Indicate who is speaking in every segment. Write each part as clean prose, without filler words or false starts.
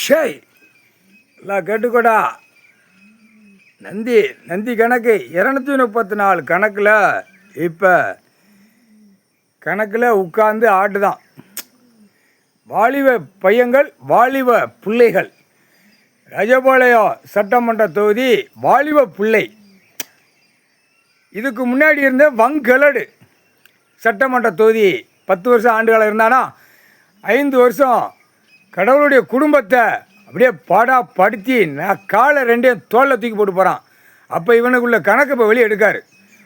Speaker 1: ஷேய் எல்லாம் கேட்டுக்கோடா. நந்தி கணக்கு 234 கணக்கில் இப்போ கணக்கில் உட்கார்ந்து ஆட்டுதான். வாலிப பையங்கள் வாலிப பிள்ளைகள். ராஜபாளையம் சட்டமன்ற தொகுதி வாலிப பிள்ளை. இதுக்கு முன்னாடி இருந்த வங்கலடு சட்டமன்ற தொகுதி 10 வருஷம் ஆண்டுகாலம் இருந்தானா 5 வருஷம் கடவுளுடைய குடும்பத்தை அப்படியே படுத்தி நான் காலை 2 தோளில் தூக்கி போட்டு போகிறான். அப்போ இவனுக்குள்ள கணக்கு இப்போ வெளியே எடுக்காரு.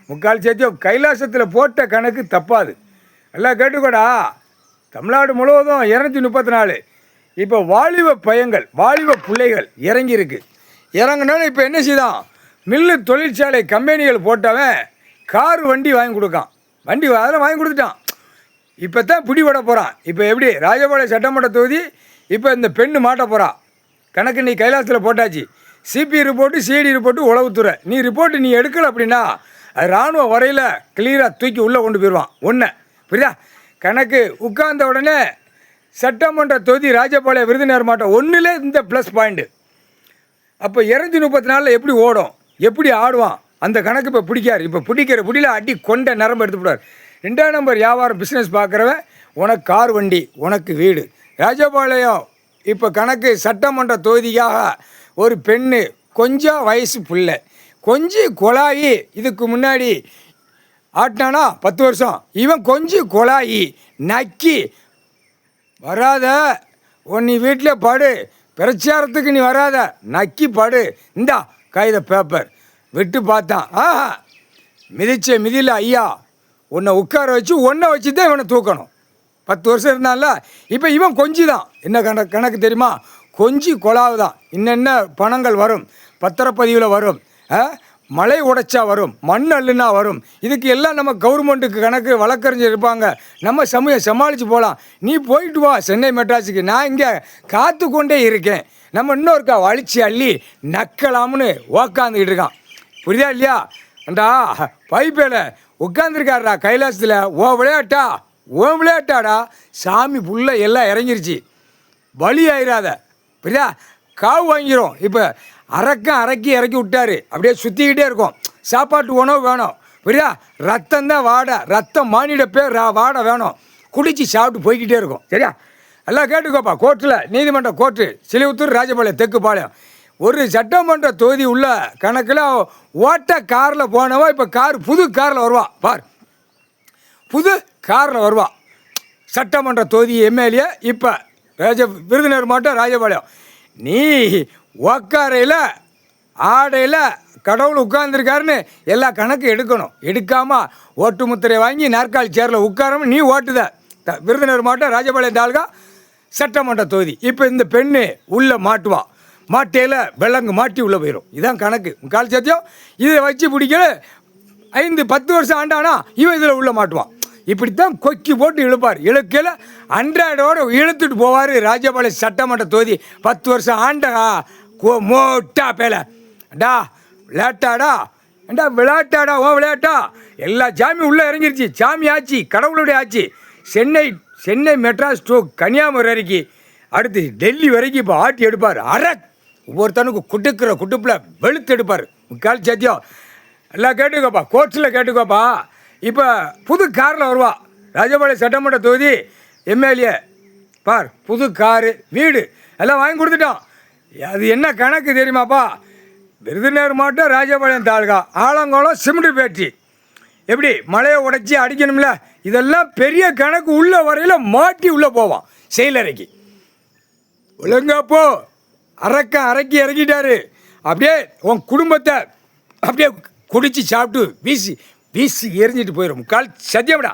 Speaker 1: முக்கால் சேர்த்தியோ கைலாசத்தில் போட்ட கணக்கு தப்பாது. எல்லாம் கேட்டுக்கோடா. தமிழ்நாடு முழுவதும் 234. இப்போ வாலிப பையங்கள் வாலிப பிள்ளைகள் இறங்கியிருக்கு. இறங்கினாலும் இப்போ என்ன செய்தான், மில்லு தொழிற்சாலை கம்பெனிகள் போட்டவன் கார் வண்டி வாங்கி கொடுக்கான். அதெல்லாம் வாங்கி கொடுத்துட்டான். இப்போ தான் பிடிபட போகிறான். இப்போ எப்படி ராஜபாளையம் சட்டமன்ற தொகுதி இப்போ இந்த பெண்ணு மாட்ட போகிறான். கணக்கு நீ கைலாசத்தில் போட்டாச்சு. சிபி ரிப்போர்ட்டு சிஐடி ரிப்போர்ட்டு உளவுத்துறை. நீ ரிப்போர்ட்டு நீ எடுக்கலை அப்படின்னா அது இராணுவ வரையில் கிளியராக தூக்கி உள்ளே கொண்டு போயிடுவான். ஒன்று புரியுதா? கணக்கு உட்கார்ந்த உடனே சட்டமன்ற தொகுதி ராஜபாளையம் விருதுநகர் மாவட்டம் 1ல் இந்த ப்ளஸ் பாயிண்ட்டு. அப்போ 234 எப்படி ஓடும், எப்படி ஆடுவான் அந்த கணக்கு இப்போ பிடிக்காரு. இப்போ பிடில அடி கொண்ட நரம்பு எடுத்து போடுவார். 2ஆம் நம்பர் வியாபாரம் பிஸ்னஸ் பார்க்குறவன் உனக்கு கார் வண்டி உனக்கு வீடு. ராஜபாளையம் இப்போ கணக்கு சட்டமன்ற தொகுதிக்காக ஒரு பெண்ணு கொஞ்சம் வயசு பிள்ளை கொஞ்சம் கொலாயி இதுக்கு முன்னாடி ஆட்டினானா 10 வருஷம். இவன் கொஞ்சம் கொலாயி நக்கி வராத நீ வீட்டில் படு, பிரச்சாரத்துக்கு நீ வராத, நக்கி படு, இந்தா காகித பேப்பர் விட்டு பார்த்தான். மிதிச்ச மிதியில் ஐயா உன்னை உட்கார வச்சு தான் இவனை தூக்கணும். 10 வருஷம் இருந்தான்ல. இப்போ இவன் கொஞ்சி தான். என்ன கணக்கு தெரியுமா? கொஞ்சி கொலாவு தான். இன்னென்ன பணங்கள் வரும், பத்திரப்பதிவில் வரும், மலை உடைச்சா வரும், மண் அள்ளுனா வரும். இதுக்கு எல்லாம் நம்ம கவர்மெண்ட்டுக்கு கணக்கு வழக்கறிஞர் இருப்பாங்க. நம்ம சமாளித்து போகலாம். நீ போயிட்டு வா சென்னை மெட்ராஸுக்கு, நான் இங்கே காத்து கொண்டே இருக்கேன். நம்ம இன்னொருக்கா வலிச்சு அள்ளி நக்கலாம்னு உக்காந்துக்கிட்டு இருக்கான். புரியுதா இல்லையா? அண்டா பைப்பேல உட்காந்துருக்காருடா கைலாசத்தில். ஓ விளையாட்டாடா. சாமி புள்ள எல்லாம் இறங்கிருச்சு. வலி ஆயிராத புரியுதா? காவு வாங்கிரும். இப்போ அரக்கி இறக்கி விட்டாரு. அப்படியே சுற்றிக்கிட்டே இருக்கும். சாப்பாட்டு உணவு வேணும் புரியுதா? ரத்தம் தான் வாடை, ரத்தம் மானிட பேர் வாடை வேணும். குடிச்சு சாப்பிட்டு போய்கிட்டே இருக்கும். சரியா? எல்லாம் கேட்டுக்கோப்பா. கோர்ட்டில் நீதிமன்ற கோர்ட்டு சிலிவுத்தூர் ராஜபாளையம் தெற்கு பாளையம் ஒரு சட்டமன்ற தொகுதி உள்ள கணக்கில் ஓட்ட காரில் போனவா இப்போ புது காரில் வருவா. பார், புது காரில் வருவா. சட்டமன்ற தொகுதி எம்எல்ஏ இப்போ விருதுநகர் மாவட்டம் ராஜபாளையம். நீ உக்காரையில் ஆடையில் கடவுள் உட்கார்ந்துருக்காருன்னு எல்லா கணக்கு எடுக்கணும். எடுக்காமல் ஓட்டு முத்திரை வாங்கி நாற்காலி சேரில் உட்காராம நீ ஓட்டுத. விருதுநகர் மாவட்டம் ராஜபாளையம் தாலுகா சட்டமன்ற தொகுதி. இப்போ இந்த பெண்ணு உள்ளே மாட்டுவா. மாட்டையில் விலங்கு மாட்டி உள்ளே போயிடும். இதுதான் கணக்கு. கால் சத்தியம் இதை வச்சு பிடிக்கல. 5-10 வருஷம் ஆண்டானா இவன் இதில் உள்ளே மாட்டுவான். இப்படித்தான் கொக்கி போட்டு இழுப்பார். இழுக்கையில் அன்றாடோடு இழுத்துட்டு போவார். ராஜபாளையம் சட்டமன்ற தொகுதி 10 வருஷம் ஆண்டா மோட்டா பேல டா விளையாட்டாடா விளையாட்டாடா விளையாட்டா. எல்லா சாமியும் உள்ளே இறங்கிருச்சு. சாமி ஆச்சு, கடவுளுடைய ஆச்சு. சென்னை மெட்ராஸ் டு கன்னியாகுமரி வரைக்கும், அடுத்து டெல்லி வரைக்கும் இப்போ ஆட்டி எடுப்பார். ஒவ்வொருத்தனுக்கு குட்டுப்பில் வெளுத்து எடுப்பார். முக்கால் சத்தியம் எல்லாம் கேட்டுக்கோப்பா. கோர்ட்ஸில் கேட்டுக்கோப்பா. இப்போ புது காரில் வருவா. ராஜபாளையம் சட்டமன்ற தொகுதி எம்எல்ஏ பார், புது காரு வீடு எல்லாம் வாங்கி கொடுத்துட்டோம். அது என்ன கணக்கு தெரியுமாப்பா? விருதுநகர் மாவட்டம் ராஜபாளையம் தாலுகா ஆலங்குளம் சிமெண்ட் ஃபேக்ட்ரி. எப்படி மலையை உடைச்சி அடிக்கணும்ல, இதெல்லாம் பெரிய கணக்கு. உள்ள வரையில் மாட்டி உள்ளே போவான் செயலறைக்கு. ஒழுங்காப்போ அரக்கி இறக்கிட்டாரு. அப்படியே உன் குடும்பத்தை அப்படியே குடிச்சு சாப்பிட்டு வீசி எரிஞ்சிட்டு போயிடும். கால் சத்தியம்டா.